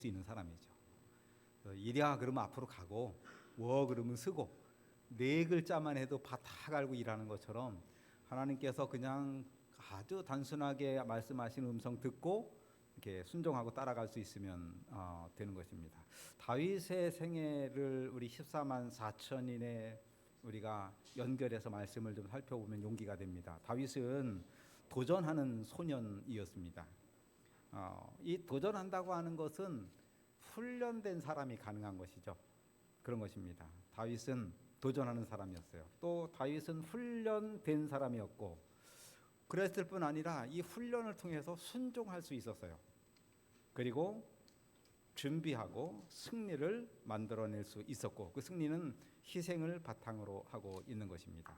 수 있는 사람이죠. 이랴 그러면 앞으로 가고 워 그러면 쓰고 네 글자만 해도 바닥 알고 일하는 것처럼 하나님께서 그냥 아주 단순하게 말씀하시는 음성 듣고 이렇게 순종하고 따라갈 수 있으면 되는 것입니다. 다윗의 생애를 우리 14만 4천인의 우리가 연결해서 말씀을 좀 살펴보면 용기가 됩니다. 다윗은 도전하는 소년이었습니다. 이 도전한다고 하는 것은 훈련된 사람이 가능한 것이죠. 그런 것입니다. 다윗은 도전하는 사람이었어요. 또 다윗은 훈련된 사람이었고, 그랬을 뿐 아니라 이 훈련을 통해서 순종할 수 있었어요. 그리고 준비하고 승리를 만들어낼 수 있었고, 그 승리는 희생을 바탕으로 하고 있는 것입니다.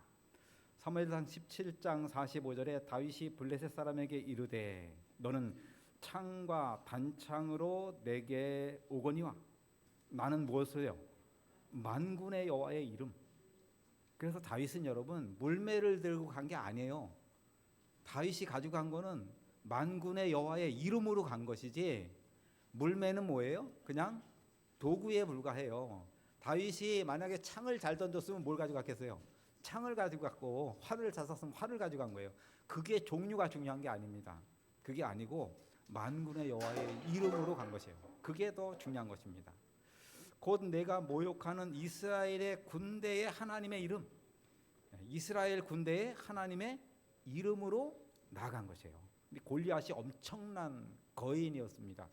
사무엘상 17장 45절에 다윗이 블레셋 사람에게 이르되 너는 창과 단창으로 내게 오거니와 나는 무엇을요? 만군의 여호와의 이름. 그래서 다윗은 여러분 물매를 들고 간 게 아니에요. 다윗이 가지고 간 거는 만군의 여호와의 이름으로 간 것이지, 물매는 뭐예요? 그냥 도구에 불과해요. 다윗이 만약에 창을 잘 던졌으면 뭘 가지고 갔겠어요? 창을 가지고 갔고, 활을 잘 쐈으면 활을 가지고 간 거예요. 그게 종류가 중요한 게 아닙니다. 그게 아니고 만군의 여호와의 이름으로 간 것이에요. 그게 더 중요한 것입니다. 곧 내가 모욕하는 이스라엘의 군대의 하나님의 이름, 이스라엘 군대의 하나님의 이름으로 나간 것이에요. 골리앗이 엄청난 거인이었습니다.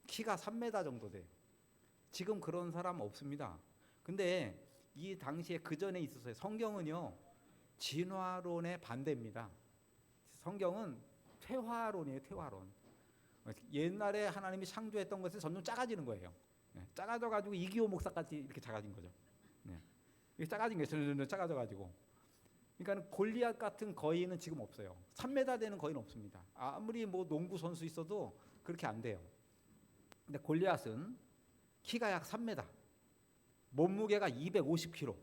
키가 3m 정도 돼요. 지금 그런 사람 없습니다. 근데 이 당시에 그 전에 있었어요. 성경은요 진화론의 반대입니다. 성경은 퇴화론이에요. 퇴화론. 옛날에 하나님이 창조했던 것이 점점 작아지는 거예요. 작아져가지고 이기호 목사까지 이렇게 작아진 거죠. 이게 작아진 거예요. 점점 작아져가지고. 그러니까 골리앗 같은 거인은 지금 없어요. 3m 되는 거인 없습니다. 아무리 뭐 농구 선수 있어도 그렇게 안 돼요. 근데 골리앗은 키가 약 3m, 몸무게가 250kg.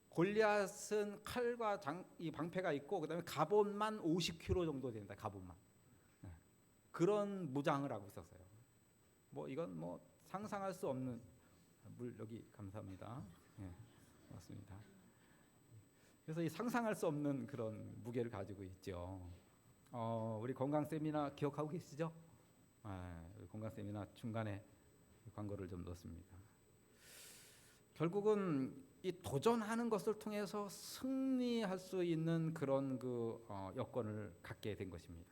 골리앗은 칼과 이 방패가 있고 그다음에 갑옷만 50kg 정도 된다. 갑옷만. 그런 무장을 하고 있었어요. 뭐 이건 뭐 상상할 수 없는, 물 여기 감사합니다. 맞습니다. 그래서 이 상상할 수 없는 그런 무게를 가지고 있죠. 우리 건강 세미나 기억하고 계시죠? 건강 세미나 중간에 광고를 좀 넣었습니다. 결국은 이 도전하는 것을 통해서 승리할 수 있는 그런 여건을 갖게 된 것입니다.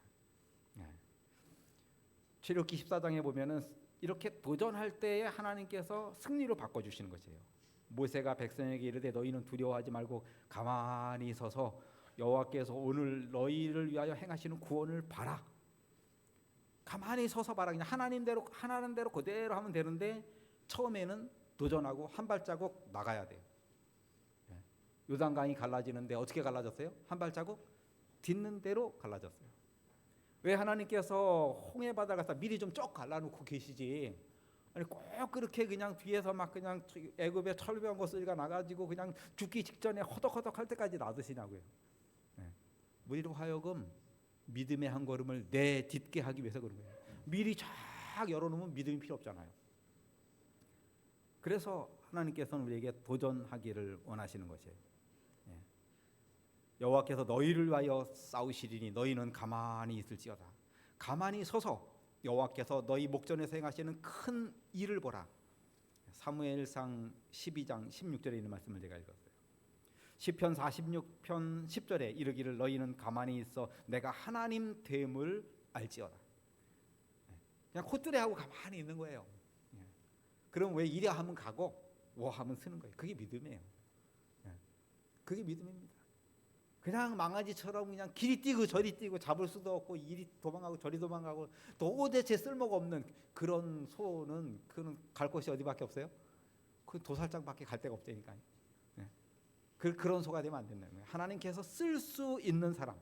출애굽기 14장에 보면은 이렇게 도전할 때에 하나님께서 승리로 바꿔주시는 것이에요. 모세가 백성에게 이르되 너희는 두려워하지 말고 가만히 서서 여호와께서 오늘 너희를 위하여 행하시는 구원을 봐라. 가만히 서서 봐라. 그냥 하나님 대로 그대로 하면 되는데 처음에는 도전하고 한 발자국 나가야 돼요. 요단강이 갈라지는데 어떻게 갈라졌어요? 한 발자국 딛는 대로 갈라졌어요. 왜 하나님께서 홍해 바다 가서 미리 좀 쭉 갈라놓고 계시지? 아니 꼭 그렇게 그냥 뒤에서 막 그냥 애굽의 철병 거스리가 나가지고 그냥 죽기 직전에 허덕허덕할 때까지 놔두시냐고요. 우리로 하여금 믿음의 한 걸음을 내딛게 하기 위해서 그런 거예요. 미리 쫙 열어놓으면 믿음이 필요 없잖아요. 그래서 하나님께서는 우리에게 도전하기를 원하시는 것이에요. 여호와께서 너희를 위하여 싸우시리니 너희는 가만히 있을지어다. 가만히 서서 여호와께서 너희 목전에서 행하시는 큰 일을 보라. 사무엘상 12장 16절에 있는 말씀을 제가 읽었어요. 시편 46편 10절에 이르기를 너희는 가만히 있어 내가 하나님 됨을 알지어다. 그냥 콧뚜레하고 가만히 있는 거예요. 그럼 왜 이랴 하면 가고 워 하면 쓰는 거예요. 그게 믿음이에요. 그게 믿음입니다. 그냥 망아지처럼 그냥 길이 뛰고 저리 뛰고 잡을 수도 없고 이리 도망가고 저리 도망가고 도대체 쓸모가 없는 그런 소는 그는 갈 곳이 어디밖에 없어요? 그 도살장밖에 갈 데가 없다니까요. 그런 소가 되면 안 된다는 거예요. 하나님께서 쓸 수 있는 사람,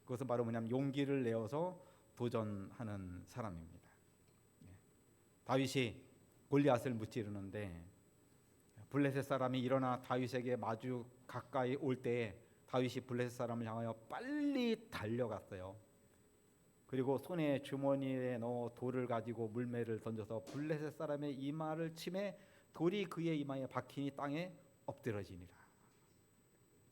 그것은 바로 뭐냐면 용기를 내어서 도전하는 사람입니다. 다윗이 골리앗을 무찌르는데 블레셋 사람이 일어나 다윗에게 마주 가까이 올 때에 다윗이 블레셋 사람을 향하여 빨리 달려갔어요. 그리고 손에 주머니에 넣어 돌을 가지고 물매를 던져서 블레셋 사람의 이마를 치매 돌이 그의 이마에 박히니 땅에 엎드러지니라.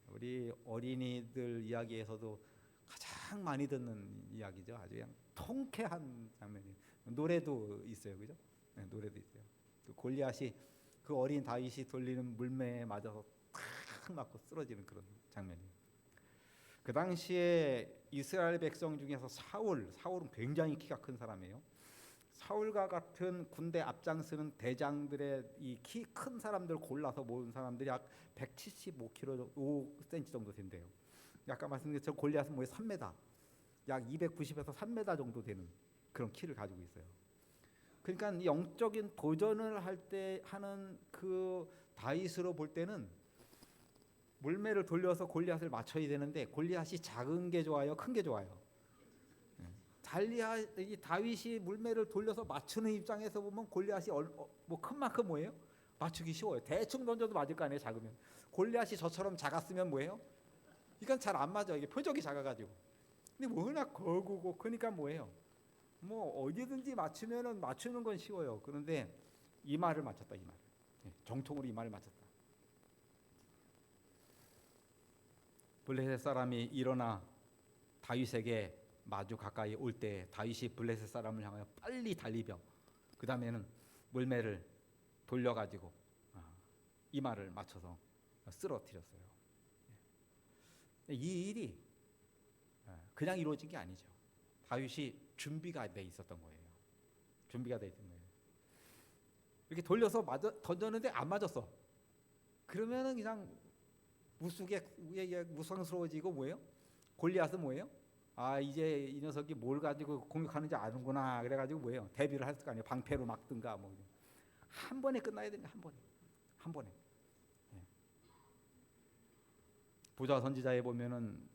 우리 어린이들 이야기에서도 가장 많이 듣는 이야기죠. 아주 그냥 통쾌한 장면이. 노래도 있어요, 그죠? 네, 노래도 있어요. 그 골리앗이 그 어린 다윗이 돌리는 물매에 맞아서 탁 맞고 쓰러지는 그런 장면이에요. 그 당시에 이스라엘 백성 중에서 사울은 굉장히 키가 큰 사람이에요. 사울과 같은 군대 앞장서는 대장들의 이 키 큰 사람들 골라서 모은 사람들이 약 175kg, 5cm 정도 된대요. 아까 말씀드린 저 골리앗은 뭐에 3m, 약 290에서 3m 정도 되는 그런 키를 가지고 있어요. 그러니까 영적인 도전을 할 때 하는 그 다윗으로 볼 때는 물매를 돌려서 골리앗을 맞춰야 되는데 골리앗이 작은 게 좋아요, 큰 게 좋아요? 이 다윗이 물매를 돌려서 맞추는 입장에서 보면 골리앗이 뭐 큰 만큼 뭐예요? 맞추기 쉬워요. 대충 던져도 맞을 거 아니에요, 작으면. 골리앗이 저처럼 작았으면 뭐예요? 이건 잘 안 맞아. 이게 표적이 작아가지고. 근데 워낙 거구고 그러니까 뭐예요? 뭐 어디든지 맞추면은 맞추는 건 쉬워요. 그런데 이마를 맞췄다, 이마. 정통으로 이마를 맞췄다. 블레셋 사람이 일어나 다윗에게 마주 가까이 올 때 다윗이 블레셋 사람을 향하여 빨리 달리며 그 다음에는 물매를 돌려가지고 이마를 맞춰서 쓰러뜨렸어요. 이 일이 그냥 이루어진 게 아니죠. 다윗이 준비가 돼 있었던 거예요. 준비가 돼 있던 거예요. 이렇게 돌려서 던졌는데 안 맞았어. 그러면은 그냥 무성스러워지고 뭐예요? 골리앗은 뭐예요? 이제 이 녀석이 뭘 가지고 공격하는지 아는구나. 그래가지고 뭐예요? 대비를 할 거 아니에요. 방패로 막든가 뭐. 한 번에 끝나야 되니까 한 번에. 부자 선지자에 보면은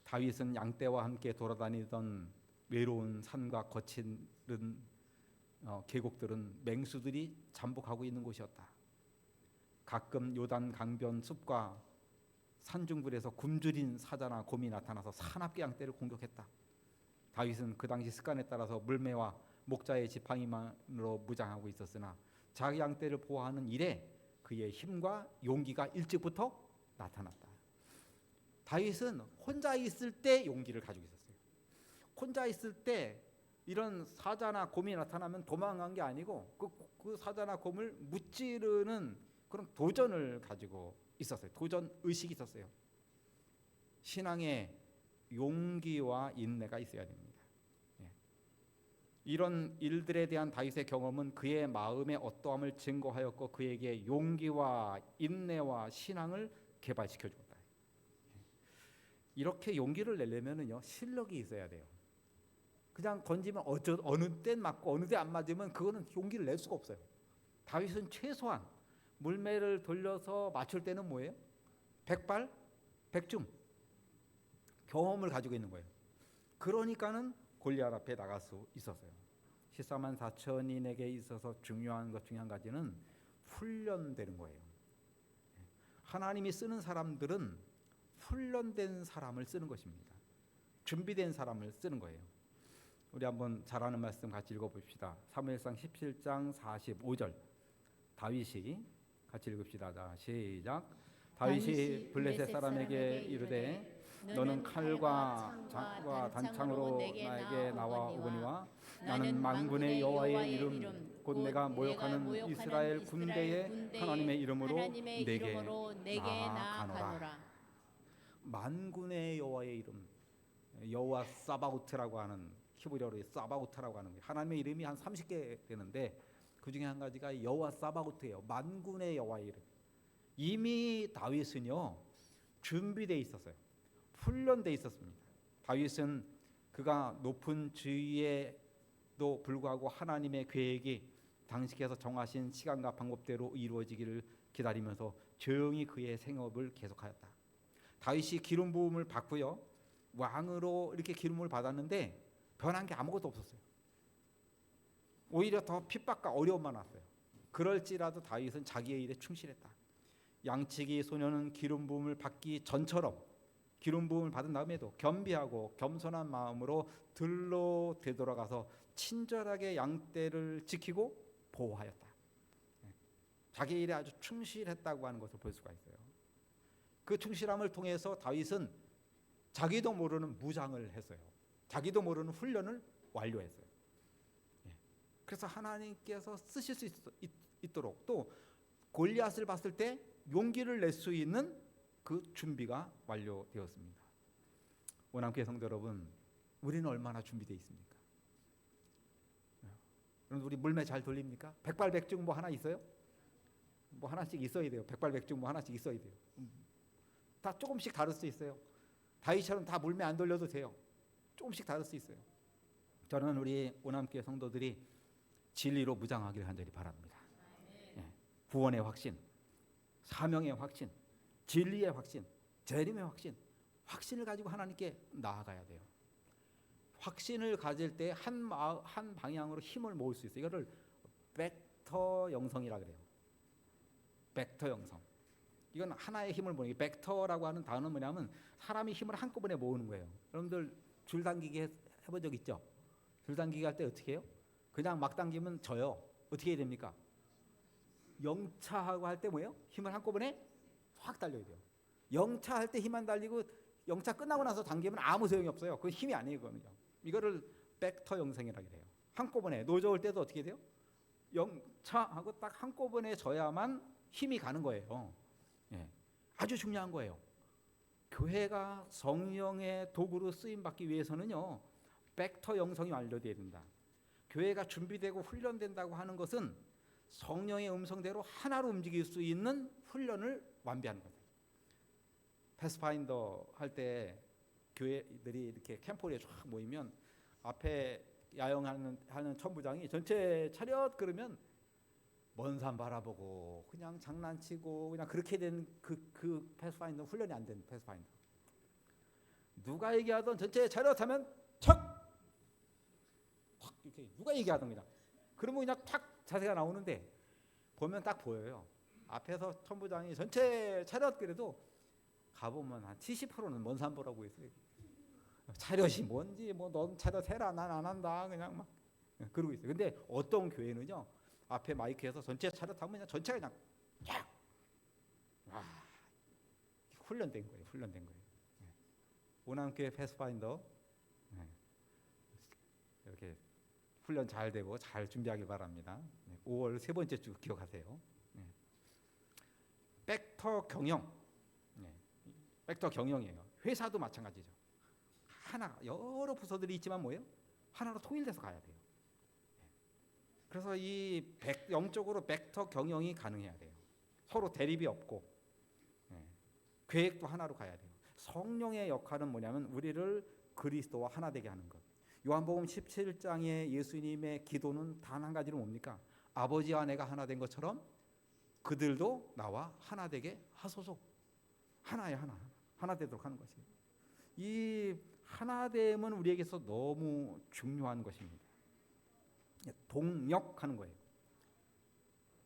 다윗은 양떼와 함께 돌아다니던 외로운 산과 거친 계곡들은 맹수들이 잠복하고 있는 곳이었다. 가끔 요단 강변 숲과 산중불에서 굶주린 사자나 곰이 나타나서 사납게 양떼를 공격했다. 다윗은 그 당시 습관에 따라서 물매와 목자의 지팡이만으로 무장하고 있었으나 자기 양떼를 보호하는 일에 그의 힘과 용기가 일찍부터 나타났다. 다윗은 혼자 있을 때 용기를 가지고 있었어요. 혼자 있을 때 이런 사자나 곰이 나타나면 도망간 게 아니고 그 사자나 곰을 무찌르는 그런 도전을 가지고 있었어요. 도전 의식이 있었어요. 신앙에 용기와 인내가 있어야 됩니다. 이런 일들에 대한 다윗의 경험은 그의 마음의 어떠함을 증거하였고 그에게 용기와 인내와 신앙을 개발시켜 줬다. 이렇게 용기를 내려면은요 실력이 있어야 돼요. 그냥 던지면 어느 때 맞고 어느 때 안 맞으면 그거는 용기를 낼 수가 없어요. 다윗은 최소한 물매를 돌려서 맞출 때는 뭐예요? 백발 백중 경험을 가지고 있는 거예요. 그러니까는 골리앗 앞에 나갈 수 있었어요. 14만 4천인에게 있어서 중요한 것 중에 한 가지는 훈련되는 거예요. 하나님이 쓰는 사람들은 훈련된 사람을 쓰는 것입니다. 준비된 사람을 쓰는 거예요. 우리 한번 잘 아는 말씀 같이 읽어봅시다. 사무엘상 17장 45절 다윗이 같이 읽읍시다. 자, 시작. 다윗이 블레셋 사람에게 이르되 너는 칼과 창과 단창으로 나에게 나와 오거니와 나는 만군의 여호와의 이름 곧 내가 모욕하는 이스라엘 군대의 하나님의 이름으로 내게 나아가노라. 만군의 여호와의 이름, 여호와 사바오트라고 하는 히브리어로 사바오트라고 하는 하나님의 이름이 한 30개 되는데 그 중에 한 가지가 여호와 사바오트예요. 만군의 여호와의 이름. 이미 다윗은요 준비되어 있었어요. 훈련되어 있었습니다. 다윗은 그가 높은 지위에도 불구하고 하나님의 계획이 당시께서 정하신 시간과 방법대로 이루어지기를 기다리면서 조용히 그의 생업을 계속하였다. 다윗이 기름 부음을 받고요 왕으로 이렇게 기름을 받았는데 변한 게 아무것도 없었어요. 오히려 더 핍박과 어려움만 왔어요. 그럴지라도 다윗은 자기의 일에 충실했다. 양치기 소년은 기름 부음을 받기 전처럼 기름 부음을 받은 다음에도 겸비하고 겸손한 마음으로 들로 되돌아가서 친절하게 양떼를 지키고 보호하였다. 자기 일에 아주 충실했다고 하는 것을 볼 수가 있어요. 그 충실함을 통해서 다윗은 자기도 모르는 무장을 했어요. 자기도 모르는 훈련을 완료했어요. 그래서 하나님께서 쓰실 수 있도록 또 골리앗을 봤을 때 용기를 낼 수 있는 그 준비가 완료되었습니다. 오남교회 성도 여러분, 우리는 얼마나 준비되어 있습니까? 여러분, 우리 물매 잘 돌립니까? 백발백중 뭐 하나 있어요? 뭐 하나씩 있어야 돼요. 백발백중 뭐 하나씩 있어야 돼요. 다 조금씩 다를 수 있어요. 다윗처럼 다 물매 안 돌려도 돼요. 조금씩 다를 수 있어요. 저는 우리 오남교회 성도들이 진리로 무장하기를 간절히 바랍니다. 구원의 확신, 사명의 확신, 진리의 확신, 재림의 확신, 확신을 가지고 하나님께 나아가야 돼요. 확신을 가질 때 한 방향으로 힘을 모을 수 있어요. 이거를 벡터 영성이라 그래요. 벡터 영성. 이건 하나의 힘을 모으는, 벡터라고 하는 단어는 뭐냐면 사람이 힘을 한꺼번에 모으는 거예요. 여러분들 줄 당기기 해본 적 있죠? 줄 당기기 할 때 어떻게 해요? 그냥 막 당기면 져요. 어떻게 해야 됩니까? 영차하고 할 때 뭐예요? 힘을 한꺼번에 확 달려야 돼요. 영차 할 때 힘 안 달리고 영차 끝나고 나서 당기면 아무 소용이 없어요. 그건 힘이 아니에요. 그거는요. 이거를 벡터 영성이라고 해요. 한꺼번에 노저울 때도 어떻게 돼요? 영차하고 딱 한꺼번에 져야만 힘이 가는 거예요. 아주 중요한 거예요. 교회가 성령의 도구로 쓰임 받기 위해서는요, 벡터 영성이 완료돼야 된다. 교회가 준비되고 훈련된다고 하는 것은 성령의 음성대로 하나로 움직일 수 있는 훈련을 완비하는 거예요. 패스파인더 할 때 교회들이 이렇게 캠프에 쫙 모이면 앞에 야영하는 천부장이 전체 차렷 그러면 먼 산 바라보고 그냥 장난치고 그냥 그렇게 된 그 패스파인더 훈련이 안 된 패스파인더. 누가 얘기하던 전체 차렷하면 척 이렇게 누가 얘기하던 그냥 그러면 그냥 탁 자세가 나오는데 보면 딱 보여요. 앞에서 천부장이 전체 차렷 그래도 가보면 한 70%는 먼 산 보라고 있어요. 차렷이 뭔지 뭐 넌 차렷 해라 난 안 한다 그냥 막 그러고 있어요. 근데 어떤 교회는요 앞에 마이크에서 전체 차렷하면 그냥 전체가 그냥 쫙 와 훈련된 거예요. 훈련된 거예요. 오남교회 패스파인더 이렇게 훈련 잘 되고 잘 준비하길 바랍니다. 5월 세 번째 주 기억하세요. 벡터 경영. 벡터 경영이에요. 회사도 마찬가지죠. 하나 여러 부서들이 있지만 뭐예요? 하나로 통일돼서 가야 돼요. 그래서 이 영적으로 벡터 경영이 가능해야 돼요. 서로 대립이 없고 계획도 하나로 가야 돼요. 성령의 역할은 뭐냐면 우리를 그리스도와 하나 되게 하는 것. 요한복음 17장의 예수님의 기도는 단 한 가지로 뭡니까? 아버지와 내가 하나 된 것처럼 그들도 나와 하나 되게 하소서. 하나에 하나 되도록 하는 것이에요. 이 하나됨은 우리에게서 너무 중요한 것입니다. 동력하는 거예요.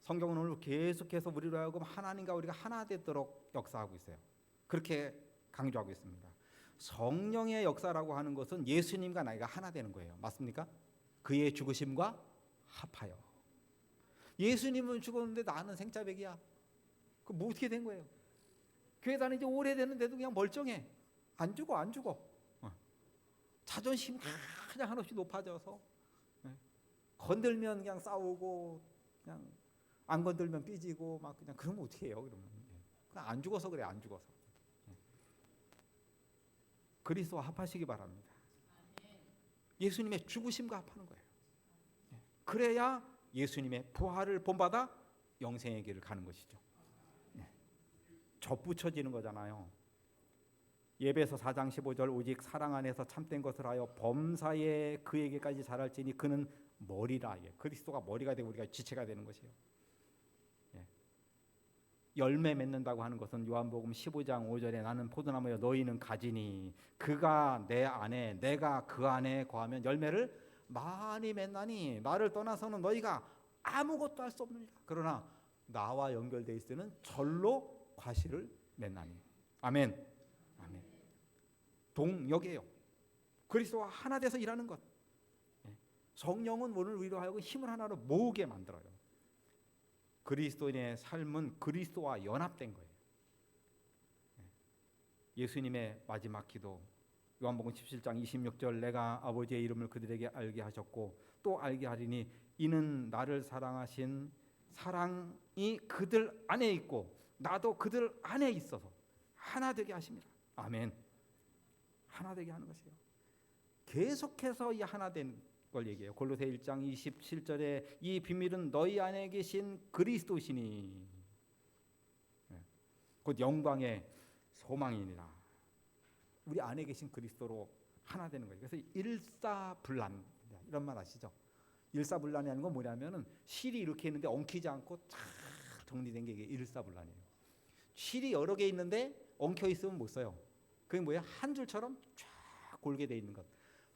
성경은 오늘 계속해서 우리로 하여금 하나님과 우리가 하나 되도록 역사하고 있어요. 그렇게 강조하고 있습니다. 성령의 역사라고 하는 것은 예수님과 나이가 하나 되는 거예요. 맞습니까? 그의 죽으심과 합하여. 예수님은 죽었는데 나는 생짜배기야. 그 뭐 어떻게 된 거예요? 교회 다닌 지 오래됐는데도 그냥 멀쩡해. 안 죽어. 자존심 그냥 한없이 높아져서 건들면 그냥 싸우고 그냥 안 건들면 삐지고 막 그냥 그러면 어떻게 해요? 그러면 그냥 안 죽어서 그래. 안 죽어서. 그리스도와 합하시기 바랍니다. 예수님의 죽으심과 합하는 거예요. 그래야 예수님의 부활을 본받아 영생의 길을 가는 것이죠. 접붙여지는 거잖아요. 예배서 4장 15절 오직 사랑 안에서 참된 것을 하여 범사에 그에게까지 자랄지니 그는 머리라. 그리스도가 머리가 되고 우리가 지체가 되는 것이에요. 열매 맺는다고 하는 것은 요한복음 15장 5절에 나는 포도나무여 너희는 가지니 그가 내 안에 내가 그 안에 거하면 열매를 많이 맺나니 나를 떠나서는 너희가 아무것도 할 수 없느니라. 그러나 나와 연결되어 있을 때는 절로 과실을 맺나니. 아멘. 아멘. 동역이에요. 그리스도와 하나 돼서 일하는 것. 성령은 오늘 우리로 하여금 힘을 하나로 모으게 만들어요. 그리스도인의 삶은 그리스도와 연합된 거예요. 예수님의 마지막 기도 요한복음 17장 26절 내가 아버지의 이름을 그들에게 알게 하셨고 또 알게 하리니 이는 나를 사랑하신 사랑이 그들 안에 있고 나도 그들 안에 있어서 하나 되게 하십니다. 아멘. 하나 되게 하는 것이에요. 계속해서 이 하나 된 걸 얘기해요. 골로새 1장 27절에 이 비밀은 너희 안에 계신 그리스도시니 곧 영광의 소망이니라. 우리 안에 계신 그리스도로 하나 되는 거예요. 그래서 일사불란 이런 말 아시죠? 일사불란이라는 건 뭐냐면은 실이 이렇게 있는데 엉키지 않고 쫙 정리된 게 이게 일사불란이에요. 실이 여러 개 있는데 엉켜 있으면 못 써요. 그게 뭐예요? 한 줄처럼 쫙 골게 돼 있는 것.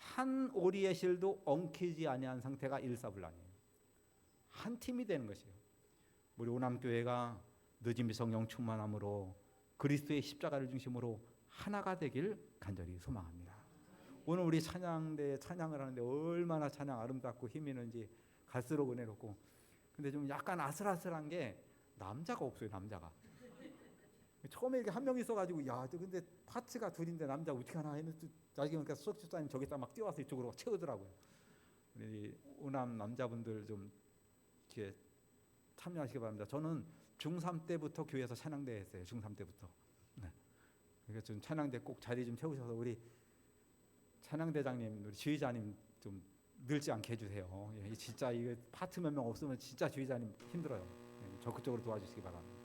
한 오리의 실도 엉키지 아니한 상태가 일사불란이에요. 한 팀이 되는 것이에요. 우리 오남교회가 늦은 성령 충만함으로 그리스도의 십자가를 중심으로 하나가 되길 간절히 소망합니다. 오늘 우리 찬양대 찬양을 하는데 얼마나 찬양 아름답고 힘이 있는지 갈수록 은혜롭고, 근데 좀 약간 아슬아슬한 게 남자가 없어요. 남자가 처음에 이렇게 한 명 있어가지고 야, 근데 파트가 둘인데 남자 어떻게 하나 했는데 자기 그러니까 수석집사님 저기다 막 뛰어와서 이쪽으로 채우더라고요. 우리 오남 남자분들 좀 이렇게 참여하시기 바랍니다. 저는 중3 때부터 교회에서 찬양대 했어요. 중3 때부터. 네. 그러니까 좀 찬양대 꼭 자리 좀 채우셔서 우리 찬양대장님, 우리 지휘자님 좀 늙지 않게 해주세요. 예, 진짜 이거 파트 몇 명 없으면 진짜 지휘자님 힘들어요. 예, 적극적으로 도와주시기 바랍니다.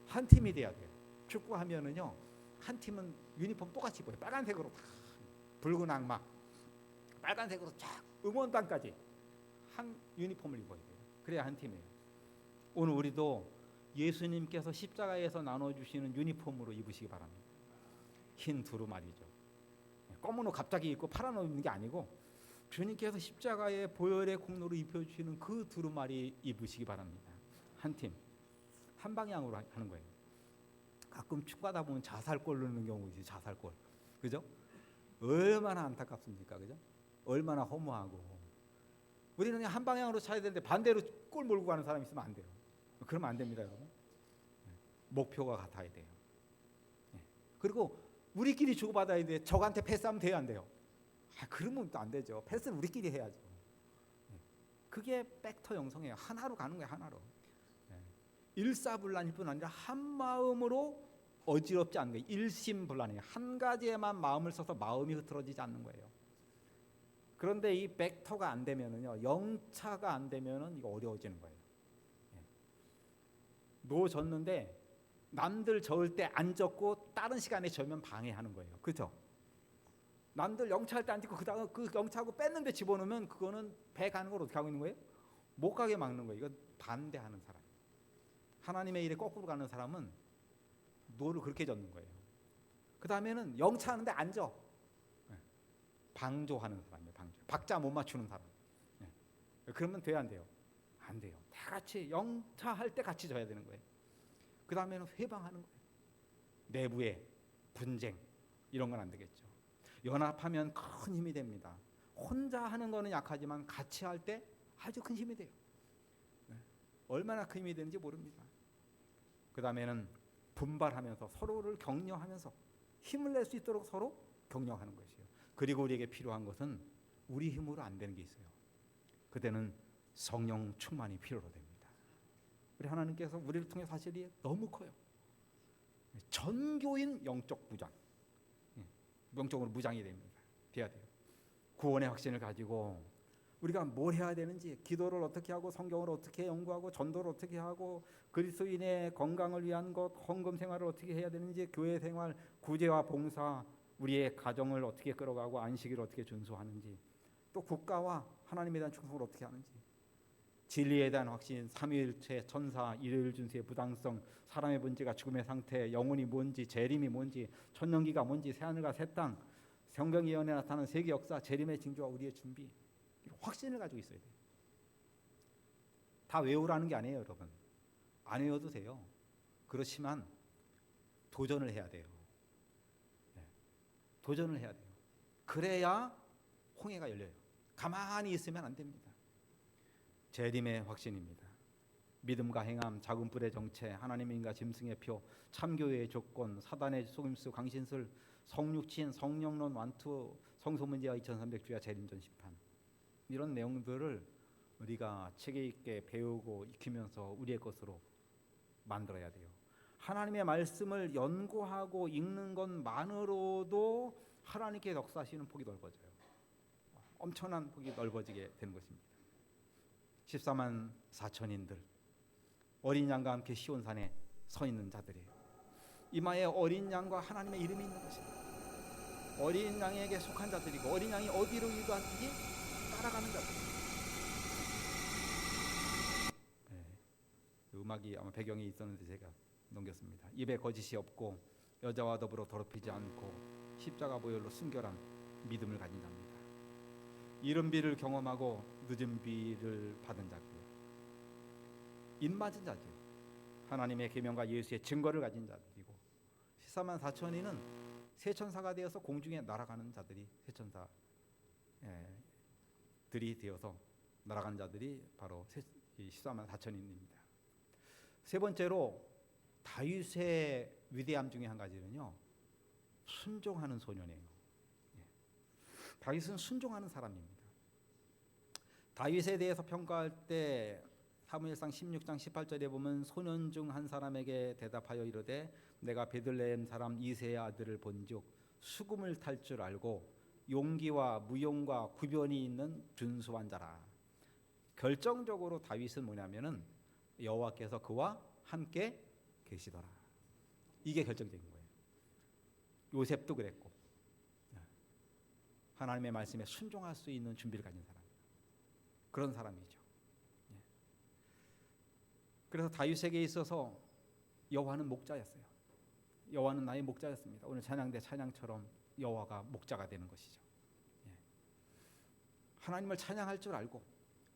한 팀이 돼야 돼요. 축구하면은요, 한 팀은 유니폼 똑같이 입어요. 빨간색으로 붉은 악마, 빨간색으로 쫙 응원단까지 한 유니폼을 입어야 돼요. 그래야 한 팀이에요. 오늘 우리도 예수님께서 십자가에서 나눠주시는 유니폼으로 입으시기 바랍니다. 흰 두루마리죠. 검은 옷 갑자기 입고 파란 옷 입는 게 아니고 주님께서 십자가의 보혈의 공로로 입혀주시는 그 두루마리 입으시기 바랍니다. 한 팀, 한 방향으로 하는 거예요. 가끔 축구하다 보면 자살골 넣는 경우 있어요. 자살골, 그죠? 얼마나 안타깝습니까, 그죠? 얼마나 허무하고. 우리는 그냥 한 방향으로 차야 되는데 반대로 골 몰고 가는 사람이 있으면 안 돼요. 그러면 안 됩니다, 여러분. 목표가 같아야 돼요. 그리고 우리끼리 주고받아야 돼. 적한테 패스하면 돼요, 안 돼요? 그러면 또 안 되죠. 패스는 우리끼리 해야죠. 그게 벡터 형성이에요. 하나로 가는 거예요, 하나로. 일사불란일 뿐 아니라 한 마음으로 어지럽지 않는 거예요. 일심불란이에요. 한 가지에만 마음을 써서 마음이 흐트러지지 않는 거예요. 그런데 이 벡터가 안 되면은요, 영차가 안 되면은 이거 어려워지는 거예요. 노 졌는데 남들 저을 때 안 졌고 다른 시간에 져면 방해하는 거예요. 그렇죠? 남들 영차할 때 안 졌고 그다음 그 영차하고 뺐는데 집어넣으면 그거는 배 가는 걸 어떻게 하고 있는 거예요? 못 가게 막는 거예요. 이건 반대하는 사람. 하나님의 일에 거꾸로 가는 사람은 노를 그렇게 젓는 거예요. 그 다음에는 영차하는데 안 져. 방조하는 사람이에요. 방조. 박자 못 맞추는 사람. 그러면 돼요, 안 돼요? 안 돼요. 다 같이 영차할 때 같이 져야 되는 거예요. 그 다음에는 회방하는 거예요. 내부의 분쟁 이런 건 안 되겠죠. 연합하면 큰 힘이 됩니다. 혼자 하는 거는 약하지만 같이 할 때 아주 큰 힘이 돼요. 얼마나 큰 힘이 되는지 모릅니다. 그 다음에는 분발하면서 서로를 격려하면서 힘을 낼 수 있도록 서로 격려하는 것이에요. 그리고 우리에게 필요한 것은 우리 힘으로 안 되는 게 있어요. 그때는 성령 충만이 필요로 됩니다. 우리 하나님께서 우리를 통해 사실이 너무 커요. 전교인 영적 무장, 영적으로 무장이 됩니다. 돼야 돼요. 구원의 확신을 가지고 우리가 뭘 해야 되는지, 기도를 어떻게 하고 성경을 어떻게 연구하고 전도를 어떻게 하고 그리스도인의 건강을 위한 것, 헌금 생활을 어떻게 해야 되는지, 교회 생활, 구제와 봉사, 우리의 가정을 어떻게 끌어가고 안식일을 어떻게 준수하는지, 또 국가와 하나님에 대한 충성을 어떻게 하는지, 진리에 대한 확신, 삼위일체, 천사, 일요일 준수의 부당성, 사람의 본질과 죽음의 상태, 영혼이 뭔지, 재림이 뭔지, 천년기가 뭔지, 새하늘과 새 땅, 성경 예언에 나타나는 세계 역사, 재림의 징조와 우리의 준비, 확신을 가지고 있어야 돼요. 다 외우라는 게 아니에요, 여러분. 안 외워도 돼요. 그렇지만 도전을 해야 돼요. 도전을 해야 돼요. 그래야 홍해가 열려요. 가만히 있으면 안 됩니다. 재림의 확신입니다. 믿음과 행함, 작은 뿔의 정체, 하나님의 인과 짐승의 표, 참교회의 조건, 사단의 속임수, 강신술, 성육신, 성령론 완투, 성소문제와 2300주야 재림전 심판, 이런 내용들을 우리가 체계 있게 배우고 익히면서 우리의 것으로 만들어야 돼요. 하나님의 말씀을 연구하고 읽는 것만으로도 하나님께 역사하시는 폭이 넓어져요. 엄청난 폭이 넓어지게 되는 것입니다. 14만 4천인들, 어린 양과 함께 시온산에 서 있는 자들이에요. 이마에 어린 양과 하나님의 이름이 있는 것입니다. 어린 양에게 속한 자들이고, 어린 양이 어디로 이동하든지 따라가는 자들이에요. 음악이 아마 배경에 있었는데 제가 넘겼습니다. 입에 거짓이 없고 여자와 더불어 더럽히지 않고 십자가 보혈로 순결한 믿음을 가진 자입니다. 이른 비를 경험하고 늦은 비를 받은 자고요. 입맞은 자죠. 하나님의 계명과 예수의 증거를 가진 자들이고, 14만 4천인은 세천사가 되어서 공중에 날아가는 자들이, 세천사들이 되어서 날아간 자들이 바로 14만 4천인입니다. 세 번째로 다윗의 위대함 중에 한 가지는요, 순종하는 소년이에요. 다윗은 순종하는 사람입니다. 다윗에 대해서 평가할 때 사무엘상 16장 18절에 보면 소년 중 한 사람에게 대답하여 이르되 내가 베들레헴 사람 이새의 아들을 본즉 수금을 탈 줄 알고 용기와 무용과 구변이 있는 준수한 자라. 결정적으로 다윗은 뭐냐면은 여호와께서 그와 함께 계시더라. 이게 결정적인 거예요. 요셉도 그랬고, 하나님의 말씀에 순종할 수 있는 준비를 가진 사람, 그런 사람이죠. 그래서 다윗에게 있어서 여호와는 목자였어요. 여호와는 나의 목자였습니다. 오늘 찬양대 찬양처럼 여호와가 목자가 되는 것이죠. 하나님을 찬양할 줄 알고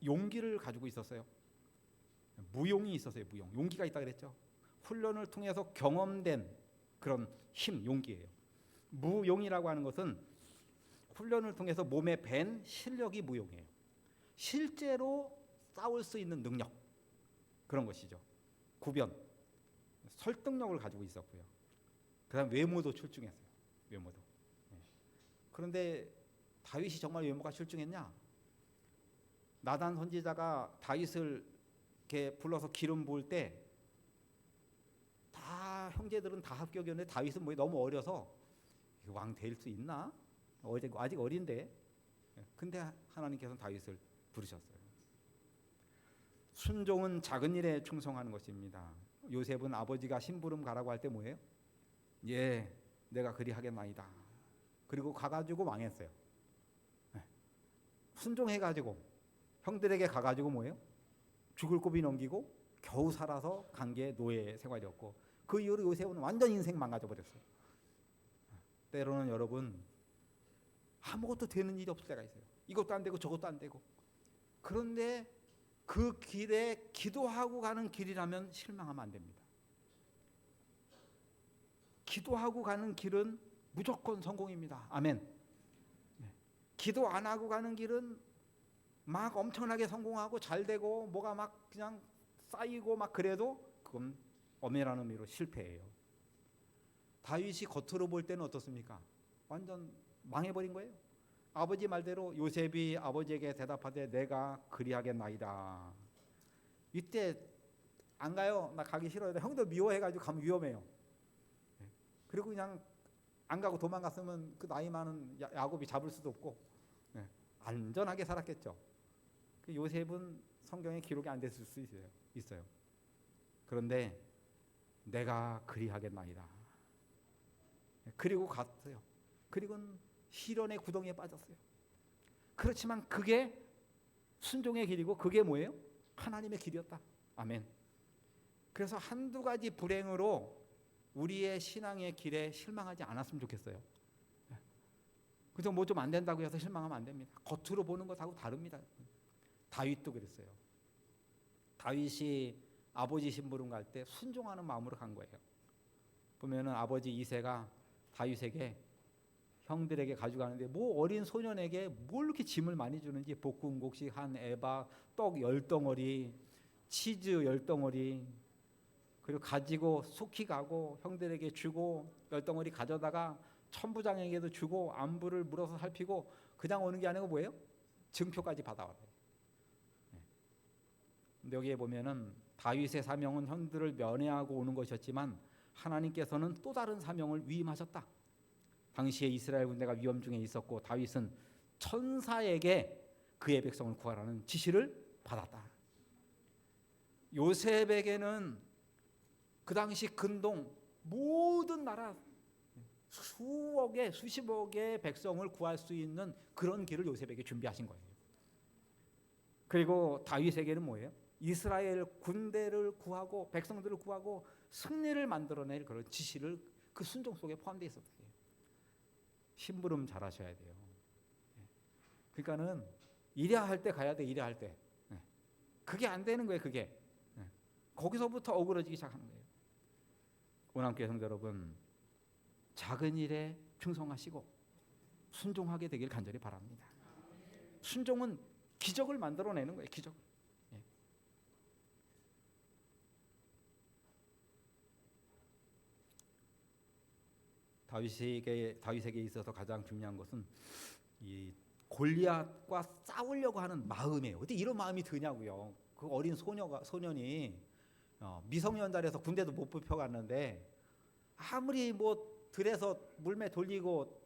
용기를 가지고 있었어요. 무용이 있었어요. 무용, 용기가 있다 그랬죠. 훈련을 통해서 경험된 그런 힘, 용기예요. 무용이라고 하는 것은 훈련을 통해서 몸에 밴 실력이 무용이에요. 실제로 싸울 수 있는 능력, 그런 것이죠. 구변, 설득력을 가지고 있었고요. 그다음 외모도 출중했어요. 외모도. 그런데 다윗이 정말 외모가 출중했냐? 나단 선지자가 다윗을 이렇게 불러서 기름 부을 때 다 형제들은 다 합격이었는데 다윗은 뭐 너무 어려서 왕 될 수 있나? 아직 어린데. 근데 하나님께서는 다윗을 부르셨어요. 순종은 작은 일에 충성하는 것입니다. 요셉은 아버지가 심부름 가라고 할 때 뭐예요? 예, 내가 그리 하겠나이다. 그리고 가가지고 망했어요. 순종해가지고 형들에게 가가지고 뭐예요? 죽을 고비 넘기고 겨우 살아서 관계 노예 생활이었고, 그 이후로 요셉은 완전 인생 망가져 버렸어요. 때로는 여러분 아무것도 되는 일이 없을 때가 있어요. 이것도 안 되고 저것도 안 되고. 그런데 그 길에 기도하고 가는 길이라면 실망하면 안 됩니다. 기도하고 가는 길은 무조건 성공입니다. 아멘. 기도 안 하고 가는 길은 막 엄청나게 성공하고 잘 되고 뭐가 막 그냥 쌓이고 막 그래도 그건 엄밀한 의미로 실패예요. 다윗이 겉으로 볼 때는 어떻습니까? 완전 망해버린 거예요. 아버지 말대로 요셉이 아버지에게 대답하되 내가 그리하겠나이다. 이때 안 가요. 나 가기 싫어요. 형들 미워해가지고 가면 위험해요. 그리고 그냥 안 가고 도망갔으면 그 나이 많은 야곱이 잡을 수도 없고 안전하게 살았겠죠. 요셉은 성경에 기록이 안 됐을 수 있어요. 그런데 내가 그리하겠나이다. 그리고 갔어요. 그리고는 시련의 구덩이에 빠졌어요. 그렇지만 그게 순종의 길이고 그게 뭐예요? 하나님의 길이었다. 아멘. 그래서 한두 가지 불행으로 우리의 신앙의 길에 실망하지 않았으면 좋겠어요. 그래서 뭐 좀 안 된다고 해서 실망하면 안 됩니다. 겉으로 보는 것하고 다릅니다. 다윗도 그랬어요. 다윗이 아버지 심부름 갈 때 순종하는 마음으로 간 거예요. 보면은 아버지 이새가 다윗에게 형들에게 가져가는데 뭐 어린 소년에게 뭘 이렇게 짐을 많이 주는지 볶음국식 한 에바, 떡 10덩어리, 치즈 10덩어리, 그리고 가지고 속히 가고 형들에게 주고 10덩어리 가져다가 천부장에게도 주고 안부를 물어서 살피고 그냥 오는 게 아니고 뭐예요? 증표까지 받아와요. 근데 여기에 보면은 다윗의 사명은 형들을 면회하고 오는 것이었지만 하나님께서는 또 다른 사명을 위임하셨다. 당시에 이스라엘 군대가 위험 중에 있었고 다윗은 천사에게 그의 백성을 구하라는 지시를 받았다. 요셉에게는 그 당시 근동 모든 나라 수억의 수십억의 백성을 구할 수 있는 그런 길을 요셉에게 준비하신 거예요. 그리고 다윗에게는 뭐예요? 이스라엘 군대를 구하고 백성들을 구하고 승리를 만들어낼 그런 지시를 그 순종 속에 포함되어 있었다. 심부름 잘하셔야 돼요. 그러니까는 이래야 할 때 가야 돼. 이래야 할 때. 그게 안 되는 거예요. 그게. 거기서부터 어그러지기 시작하는 거예요. 오남교회 성도 여러분, 작은 일에 충성하시고 순종하게 되길 간절히 바랍니다. 순종은 기적을 만들어내는 거예요. 기적. 다윗에게 있어서 가장 중요한 것은 이 골리앗과 싸우려고 하는 마음이에요. 어떻게 이런 마음이 드냐고요. 그 어린 소년이 미성년자라서 군대도 못 뽑혀갔는데 아무리 뭐 들에서 물매 돌리고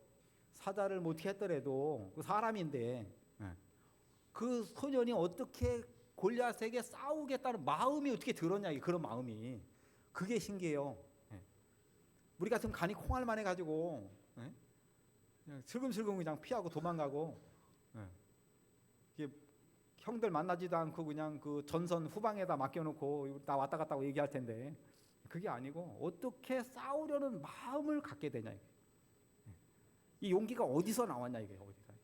사자를 못 했더라도 그 사람인데 그 소년이 어떻게 골리앗에게 싸우겠다는 마음이 어떻게 들었냐, 그런 마음이. 그게 신기해요. 우리 같으면 간이 콩알만 해가지고 그냥 슬금슬금 그냥 피하고 도망가고 형들 만나지도 않고 그냥 그 전선 후방에다 맡겨놓고 나 왔다 갔다 하고 얘기할 텐데 그게 아니고 어떻게 싸우려는 마음을 갖게 되냐. 이 용기가 어디서 나왔냐 이게 어디가.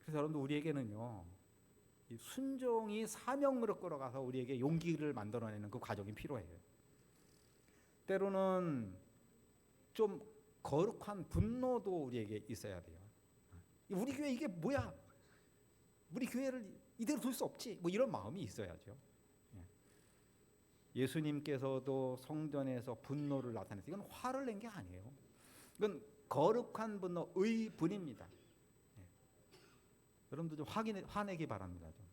그래서 여러분들 우리에게는요 이 순종이 사명으로 끌어가서 우리에게 용기를 만들어내는 그 과정이 필요해요. 때로는 좀 거룩한 분노도 우리에게 있어야 돼요. 우리 교회 이게 뭐야? 우리 교회를 이대로 둘 수 없지. 뭐 이런 마음이 있어야죠. 예수님께서도 성전에서 분노를 나타냈어요. 이건 화를 낸 게 아니에요. 이건 거룩한 분노, 의분입니다. 여러분들 좀 화내기 바랍니다. 좀.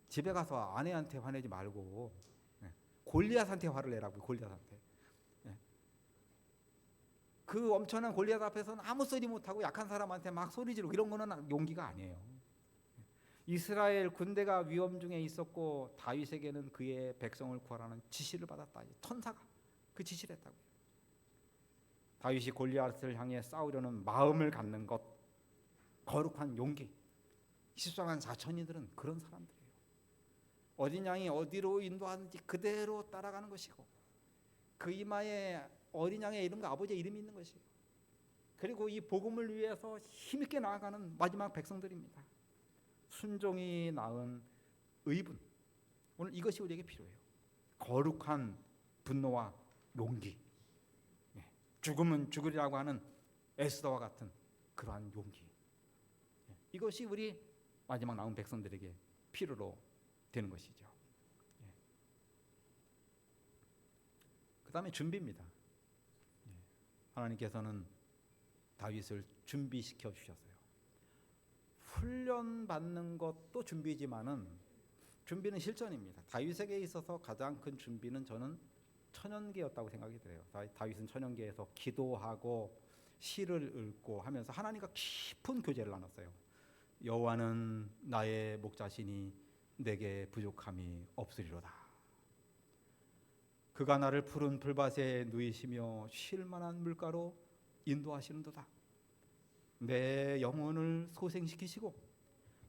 집에 가서 아내한테 화내지 말고 골리앗한테 화를 내라고. 골리앗한테. 그 엄청난 골리앗 앞에서는 아무 소리 못하고 약한 사람한테 막 소리 지르고 이런 거는 용기가 아니에요. 이스라엘 군대가 위험 중에 있었고 다윗에게는 그의 백성을 구하라는 지시를 받았다. 천사가 그 지시를 했다고요. 다윗이 골리앗을 향해 싸우려는 마음을 갖는 것, 거룩한 용기. 14만 4천이들은 그런 사람들이에요. 어린 양이 어디로 인도하는지 그대로 따라가는 것이고 그 이마에 어린 양의 이름과 아버지의 이름이 있는 것이에요. 그리고 이 복음을 위해서 힘있게 나아가는 마지막 백성들입니다. 순종이 낳은 의분. 오늘 이것이 우리에게 필요해요. 거룩한 분노와 용기. 죽으면 죽으리라고 하는 에스더와 같은 그러한 용기. 이것이 우리 마지막 남은 백성들에게 필요로 되는 것이죠. 그 다음에 준비입니다. 하나님께서는 다윗을 준비시켜 주셨어요. 훈련받는 것도 준비지만은 준비는 실전입니다. 다윗에게 있어서 가장 큰 준비는 저는 천연계였다고 생각이 들어요. 다윗은 천연계에서 기도하고 시를 읽고 하면서 하나님과 깊은 교제를 나눴어요. 여호와는 나의 목자시니 내게 부족함이 없으리로다. 그가 나를 푸른 풀밭에 누이시며 쉴 만한 물가로 인도하시는도다. 내 영혼을 소생시키시고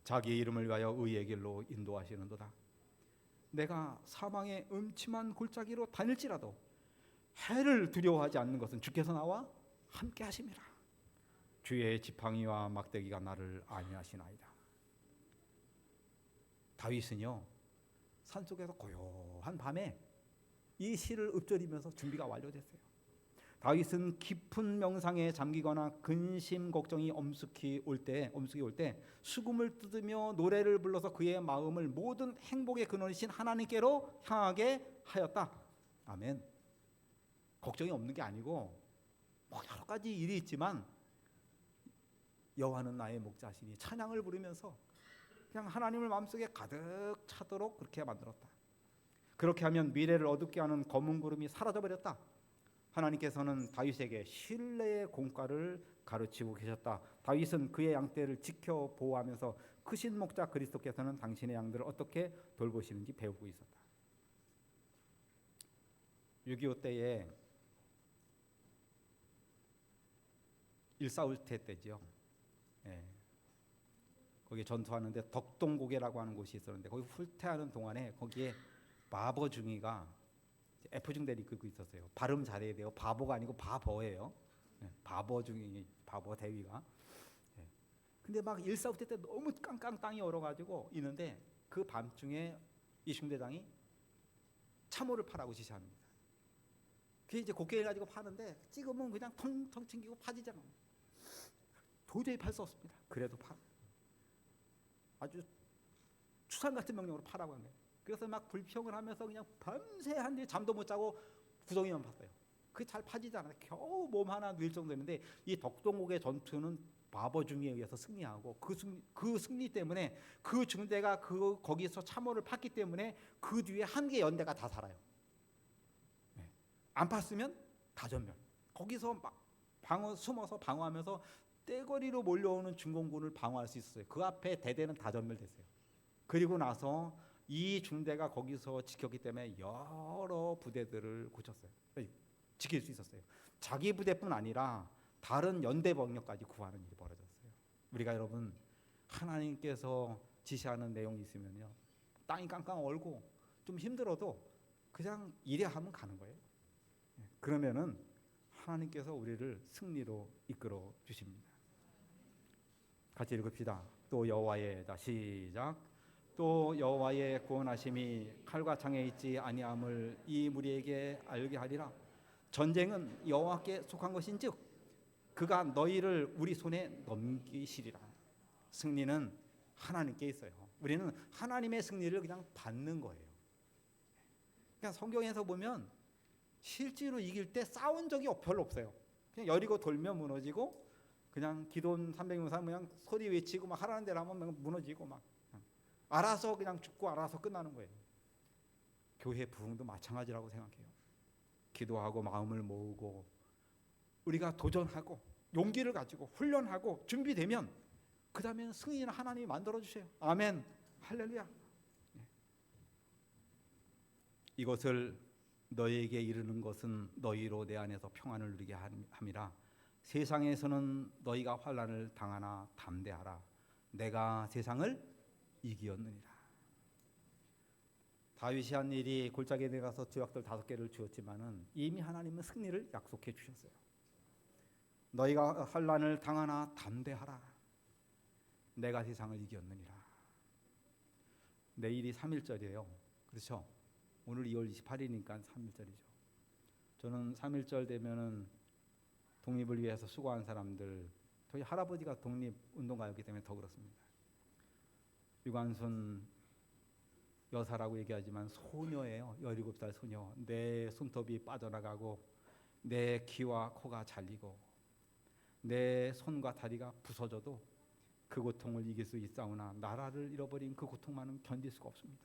자기 이름을 위하여 의의 길로 인도하시는도다. 내가 사망의 음침한 골짜기로 다닐지라도 해를 두려워하지 않는 것은 주께서 나와 함께 하심이라. 주의 지팡이와 막대기가 나를 안위하시나이다. 다윗은요 산속에서 고요한 밤에 이 시를 읊조리면서 준비가 완료됐어요. 다윗은 깊은 명상에 잠기거나 근심 걱정이 엄습히 올 때 수금을 뜯으며 노래를 불러서 그의 마음을 모든 행복의 근원이신 하나님께로 향하게 하였다. 아멘. 걱정이 없는 게 아니고 뭐 여러 가지 일이 있지만 여호와는 나의 목자시니 찬양을 부르면서 그냥 하나님을 마음속에 가득 차도록 그렇게 만들었다. 그렇게 하면 미래를 어둡게 하는 검은 구름이 사라져버렸다. 하나님께서는 다윗에게 신뢰의 공과를 가르치고 계셨다. 다윗은 그의 양떼를 지켜 보호하면서 크신 목자 그리스도께서는 당신의 양들을 어떻게 돌보시는지 배우고 있었다. 6.25 때에 일사후퇴 때죠. 예. 거기 전투하는데 덕동고개라고 하는 곳이 있었는데 거기 후퇴하는 동안에 거기에 바버중이가 F중대를 이끌고 있었어요. 발음 잘해야 돼요. 바보가 아니고 바버예요. 네, 바버중이 바버 대위가. 네. 근데 막 일사후퇴 때 너무 깡깡 땅이 얼어가지고 있는데 그 밤중에 이 중대장이 참호를 파라고 지시합니다. 그게 이제 곡괭이를 가지고 파는데 찍으면 그냥 텅텅 튕기고 파지잖아. 도저히 팔 수 없습니다. 그래도 파. 아주 추상 같은 명령으로 파라고 한 거예요. 그래서 막 불평을 하면서 그냥 밤새 한 뒤에 잠도 못 자고 구덩이만 팠어요. 그게 잘 파지지 않아요. 겨우 몸 하나 누일 정도였는데 이 덕동옥의 전투는 바버중에 의해서 승리하고 그 승리 때문에 그 중대가 거기서 참호를 팠기 때문에 그 뒤에 한 개 연대가 다 살아요. 네. 안 팠으면 다 전멸. 거기서 막 숨어서 방어하면서 떼거리로 몰려오는 중공군을 방어할 수 있었어요. 그 앞에 대대는 다 전멸됐어요. 그리고 나서 이 중대가 거기서 지켰기 때문에 여러 부대들을 고쳤어요. 지킬 수 있었어요. 자기 부대뿐 아니라 다른 연대 병력까지 구하는 일이 벌어졌어요. 우리가 여러분 하나님께서 지시하는 내용이 있으면요, 땅이 깡깡 얼고 좀 힘들어도 그냥 일해야 하면 가는 거예요. 그러면은 하나님께서 우리를 승리로 이끌어 주십니다. 같이 읽읍시다. 또 여호와의, 시작. 또 여호와의 구원하심이 칼과 창에 있지 아니함을 이 무리에게 알게 하리라. 전쟁은 여호와께 속한 것인즉 그가 너희를 우리 손에 넘기시리라. 승리는 하나님께 있어요. 우리는 하나님의 승리를 그냥 받는 거예요. 그냥 성경에서 보면 실제로 이길 때 싸운 적이 별로 없어요. 그냥 여리고 돌면 무너지고, 그냥 기돈 300명 그냥 소리 외치고 막 하라는 대로 하면 무너지고 막 알아서 그냥 죽고 알아서 끝나는 거예요. 교회 부흥도 마찬가지라고 생각해요. 기도하고 마음을 모으고 우리가 도전하고 용기를 가지고 훈련하고 준비되면 그 다음에는 승리는 하나님이 만들어 주세요. 아멘. 할렐루야. 이것을 너희에게 이르는 것은 너희로 내 안에서 평안을 누리게 함이라. 세상에서는 너희가 환난을 당하나 담대하라. 내가 세상을 이기었느니라. 다윗이 한 일이 골짜기에 내려가서 두약돌 5개를 주었지만은 이미 하나님은 승리를 약속해 주셨어요. 너희가 환난을 당하나 담대하라. 내가 세상을 이기었느니라. 내일이 3.1절이에요. 그렇죠? 오늘 2월 28일이니까 3.1절이죠. 저는 3.1절 되면은 독립을 위해서 수고한 사람들, 저희 할아버지가 독립운동가였기 때문에 더 그렇습니다. 유관순 여사라고 얘기하지만 소녀예요. 17살 소녀. 내 손톱이 빠져나가고 내 귀와 코가 잘리고 내 손과 다리가 부서져도 그 고통을 이길 수 있사오나 나라를 잃어버린 그 고통만은 견딜 수가 없습니다.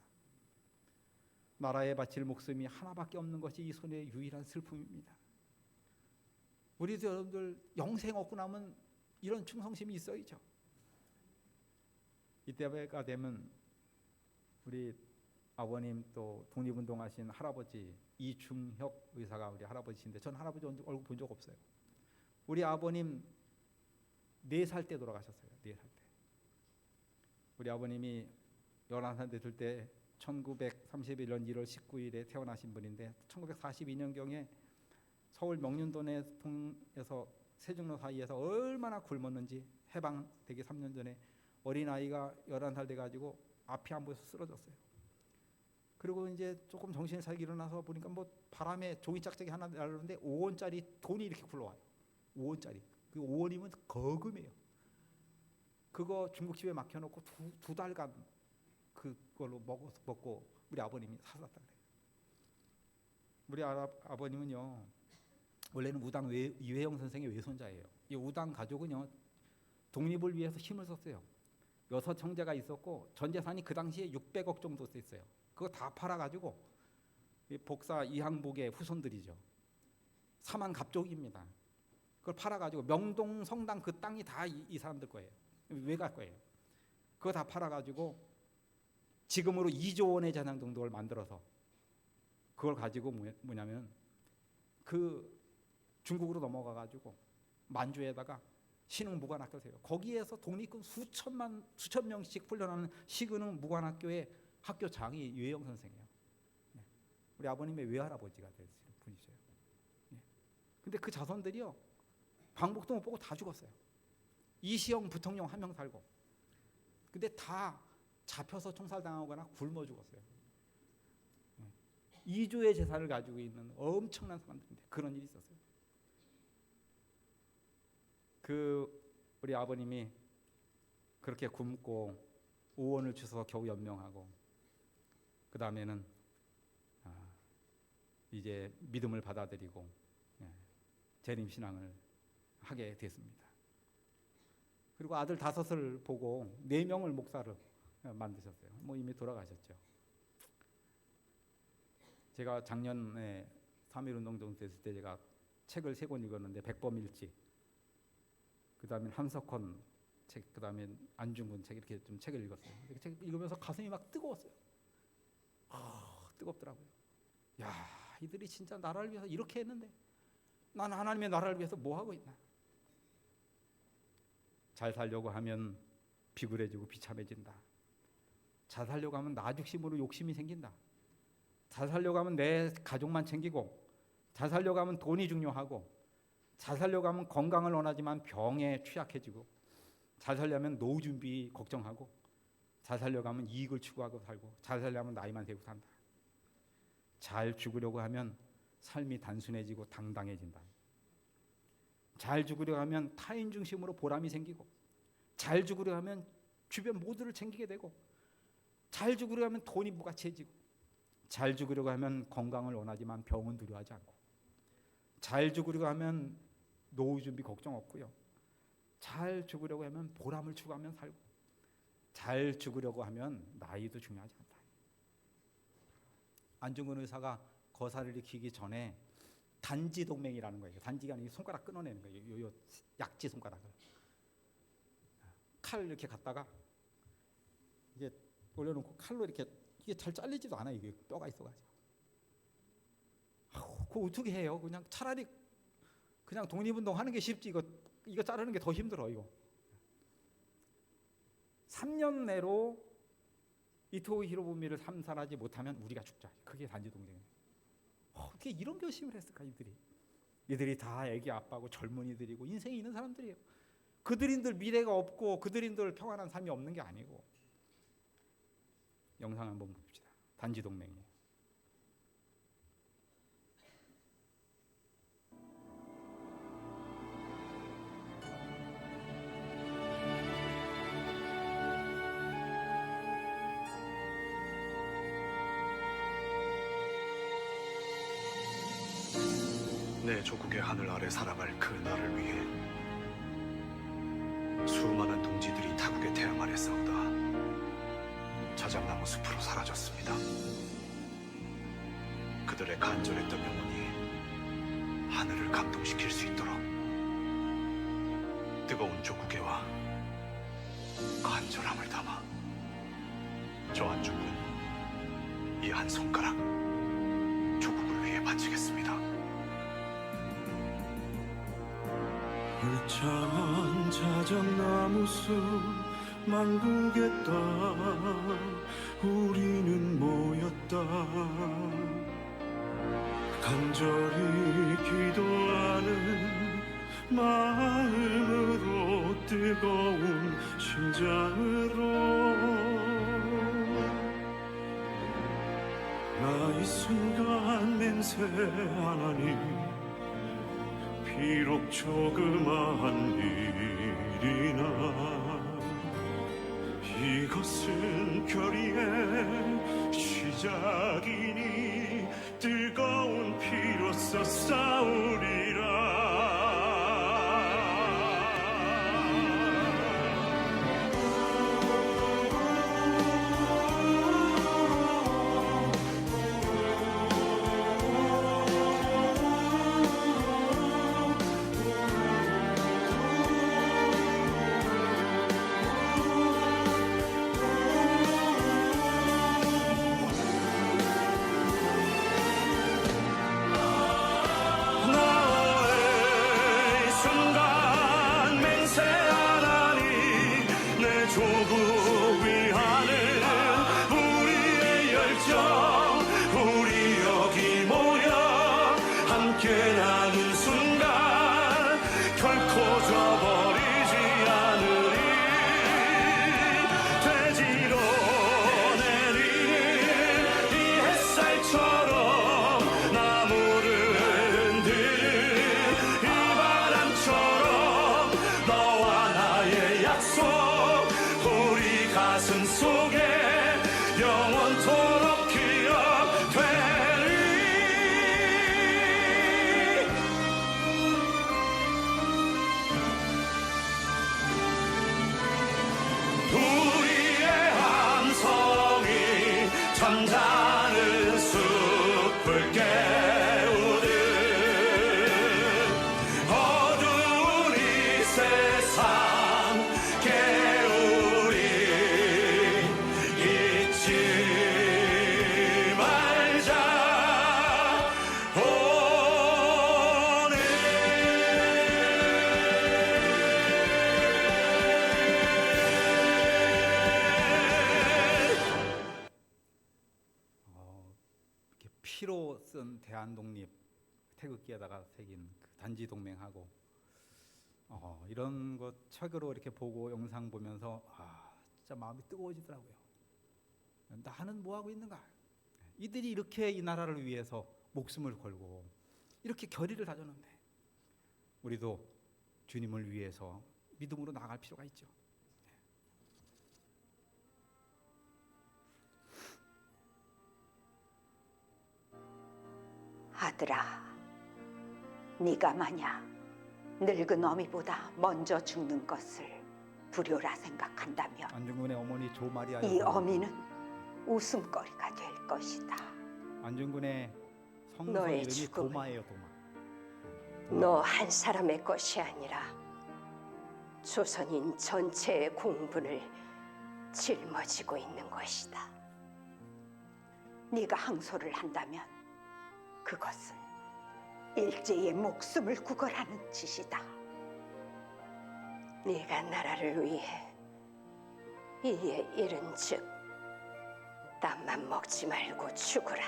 나라에 바칠 목숨이 하나밖에 없는 것이 이 손의 유일한 슬픔입니다. 우리도 여러분들 영생 얻고 나면 이런 충성심이 있어야죠. 이때가 되면 우리 아버님 또 독립운동하신 할아버지 이중혁 의사가 우리 할아버지신데 전 할아버지 얼굴 본 적 없어요. 우리 아버님 4살 때 돌아가셨어요. 4살 때. 우리 아버님이 11살 됐을 때 1931년 1월 19일에 태어나신 분인데 1942년경에 서울 명륜동에서 세종로 사이에서 얼마나 굶었는지 해방되기 3년 전에 어린아이가 11살 돼가지고 앞이 안 보여서 쓰러졌어요. 그리고 이제 조금 정신을 차리고 일어나서 보니까 뭐 바람에 종이 짝짝이 하나 날르는데 5원짜리 돈이 이렇게 굴러와요. 5원짜리. 그 5원이면 거금이에요. 그거 중국집에 막혀놓고 두 달간 그걸로 먹고 우리 아버님이 사셨다 그래요. 우리 아버님은요 원래는 우당 이회영 선생의 외손자예요. 이 우당 가족은요 독립을 위해서 힘을 썼어요. 6 형제가 있었고 전 재산이 그 당시에 600억 정도 됐어요. 그거 다 팔아가지고 복사 이항복의 후손들이죠. 사만 갑족입니다. 그걸 팔아가지고 명동 성당 그 땅이 다 이 사람들 거예요. 외가 거예요. 그거 다 팔아가지고 지금으로 2조 원의 재산 정도를 만들어서 그걸 가지고 뭐냐면 그 중국으로 넘어가가지고 만주에다가 신흥 무관학교 세요. 거기에서 독립군 수천 명씩 훈련하는 시근흥 무관학교의 학교장이 유해영 선생이에요. 우리 아버님의 외할아버지가 되시는 분이죠. 근데 그 자손들이요 광복도 못 보고 다 죽었어요. 이시영 부통령 1명 살고. 근데 다 잡혀서 총살당하거나 굶어 죽었어요. 2조의 재산을 가지고 있는 엄청난 사람들인데 그런 일이 있었어요. 우리 아버님이 그렇게 굶고 5원을 주워서 겨우 연명하고 그 다음에는 이제 믿음을 받아들이고 재림신앙을 하게 됐습니다. 그리고 아들 5을 보고 4명을 목사를 만드셨어요. 뭐 이미 돌아가셨죠. 제가 작년에 3.1운동 됐을 때 제가 책을 3권 읽었는데 백범일지, 그 다음에 한석헌 책, 그 다음에 안중근 책 이렇게 좀 책을 읽었어요. 그 책 읽으면서 가슴이 막 뜨거웠어요. 뜨겁더라고요. 야, 이들이 진짜 나라를 위해서 이렇게 했는데 난 하나님의 나라를 위해서 뭐 하고 있나? 잘 살려고 하면 비굴해지고 비참해진다. 잘 살려고 하면 나죽심으로 욕심이 생긴다. 잘 살려고 하면 내 가족만 챙기고, 잘 살려고 하면 돈이 중요하고, 잘 살려고 하면 건강을 원하지만 병에 취약해지고, 잘 살려면 노후 준비 걱정하고, 잘 살려고 하면 이익을 추구하고 살고, 잘 살려면 나이만 세고 산다. 잘 죽으려고 하면 삶이 단순해지고 당당해진다. 잘 죽으려고 하면 타인 중심으로 보람이 생기고, 잘 죽으려고 하면 주변 모두를 챙기게 되고, 잘 죽으려고 하면 돈이 무가치해지고, 잘 죽으려고 하면 건강을 원하지만 병은 두려워하지 않고, 잘 죽으려고 하면 노후 준비 걱정 없고요. 잘 죽으려고 하면 보람을 추구하면 살고, 잘 죽으려고 하면 나이도 중요하지 않다. 안중근 의사가 거사를 일으키기 전에 단지 동맹이라는 거예요. 단지가 아니고 손가락 끊어내는 거예요. 요 약지 손가락을 칼 이렇게 갖다가 이게 올려놓고 칼로 이렇게 이게 잘 잘리지도 않아요. 이게 뼈가 있어가지고. 그거 어떻게 해요? 그냥 차라리 그냥 독립운동 하는 게 쉽지 이거 자르는 게 더 힘들어. 이거 3년 내로 이토 히로부미를 삼살하지 못하면 우리가 죽자. 그게 단지 동맹이에요. 어떻게 이런 결심을 했을까? 이들이 다 애기 아빠고 젊은이들이고 인생이 있는 사람들이에요. 그들인들 미래가 없고 그들인들 평안한 삶이 없는 게 아니고. 영상 한번 봅시다. 단지 동맹이에요. 내 조국의 하늘 아래 살아갈 그 나를 위해 수많은 동지들이 타국의 태양 아래 싸우다 자작나무 숲으로 사라졌습니다. 그들의 간절했던 영혼이 하늘을 감동시킬 수 있도록 뜨거운 조국애와 간절함을 담아 저 안중근 이 한 손가락 조국을 위해 바치겠습니다. 울창한 자작나무 숲 만국의 땅 우리는 모였다. 간절히 기도하는 마음으로 뜨거운 심장으로 이 순간 맹세하나니 비록 조그마한 일이나 이것은 결의의 시작이니 뜨거운 피로써 싸우리라. 잠자는 숲을 깨우듯 어두운 이 세상 깨우리 잊지 말자 오늘 이렇게 피로 쓴 대한독립 태극기에다가 새긴 그 단지 동맹하고 이런 것 책으로 이렇게 보고 영상 보면서 진짜 마음이 뜨거워지더라고요. 나는 뭐 하고 있는가? 이들이 이렇게 이 나라를 위해서 목숨을 걸고 이렇게 결의를 다졌는데 우리도 주님을 위해서 믿음으로 나아갈 필요가 있죠. 아들아, 네가 만약 늙은 어미보다 먼저 죽는 것을 불효라 생각한다면 안중근의 어머니 조마리아 이 여사, 어미는 웃음거리가 될 것이다. 안중근의 성서 너의 이름이 죽음은 도마예요, 도마. 너 한 사람의 것이 아니라 조선인 전체의 공분을 짊어지고 있는 것이다. 네가 항소를 한다면 그것은 일제의 목숨을 구걸하는 짓이다. 네가 나라를 위해 이에 이른즉 땀만 먹지 말고 죽으라.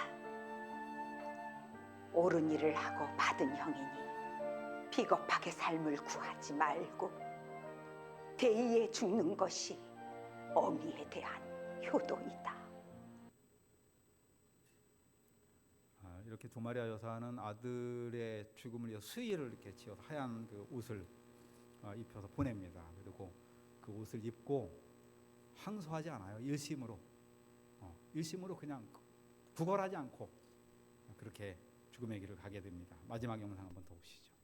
옳은 일을 하고 받은 형이니 비겁하게 삶을 구하지 말고 대의에 죽는 것이 어미에 대한 효도이다. 이렇게 조마리아 여사는 아들의 죽음을 위해 수의를 이렇게 지어서 하얀 그 옷을 입혀서 보냅니다. 그리고 그 옷을 입고 항소하지 않아요. 일심으로 그냥 구걸하지 않고 그렇게 죽음의 길을 가게 됩니다. 마지막 영상 한번 더 보시죠.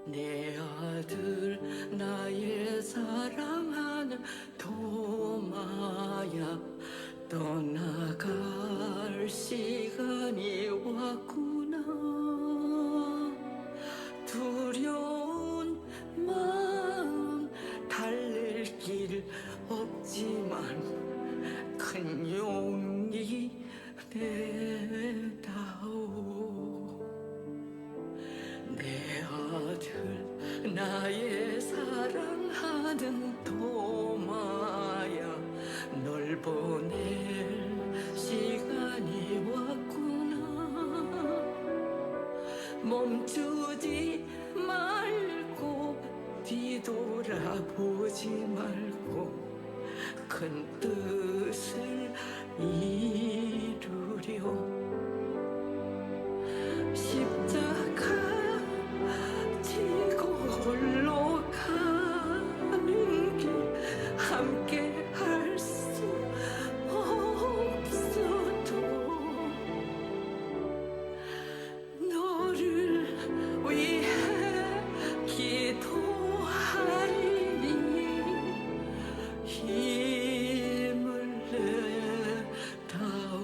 내 아들 나의 사랑하는 도마야 떠나갈 시간이 왔구나. 두려운 마음 달랠 길 없지만 큰 용기 내다오. 내 아들 나의 사랑하는 도마야 널 보낼 시간이 왔구나. 멈추지 말고 뒤돌아보지 말고 큰 뜻을 이루려 십자가 지고 홀로 가는 길 함께 할 수 없어도 너를 위해 기도하리니 힘을 내다오.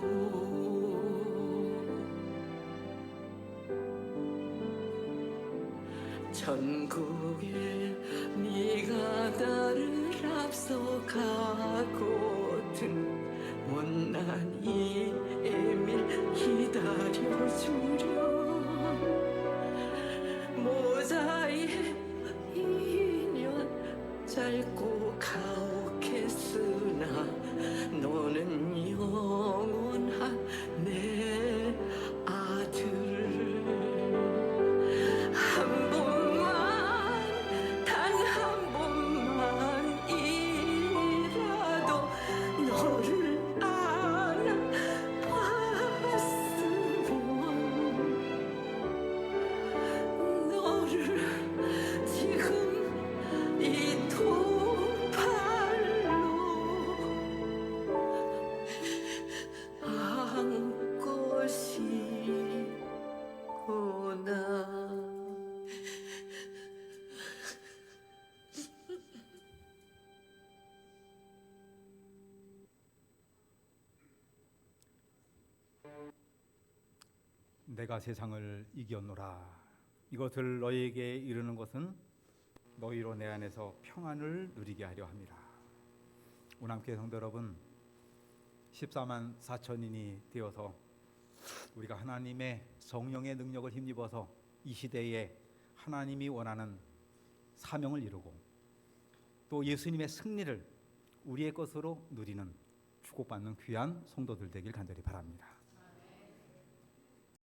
천국에 네가 나를 앞서가거든 못난 이밀 기다려주렴. 모자의 인연 짧고 가혹했으나 너는 영원한 내 아들. 한 번만 단 한 번만이라도 너를 안아봤으면 너를 지금 이 두 팔로 안고 싶구나. 내가 세상을 이겼노라. 이것을 너희에게 이르는 것은 너희로 내 안에서 평안을 누리게 하려 함이라. 오남교회 성도 여러분, 14만 4천인이 되어서 우리가 하나님의 성령의 능력을 힘입어서 이 시대에 하나님이 원하는 사명을 이루고 또 예수님의 승리를 우리의 것으로 누리는 축복받는 귀한 성도들 되길 간절히 바랍니다.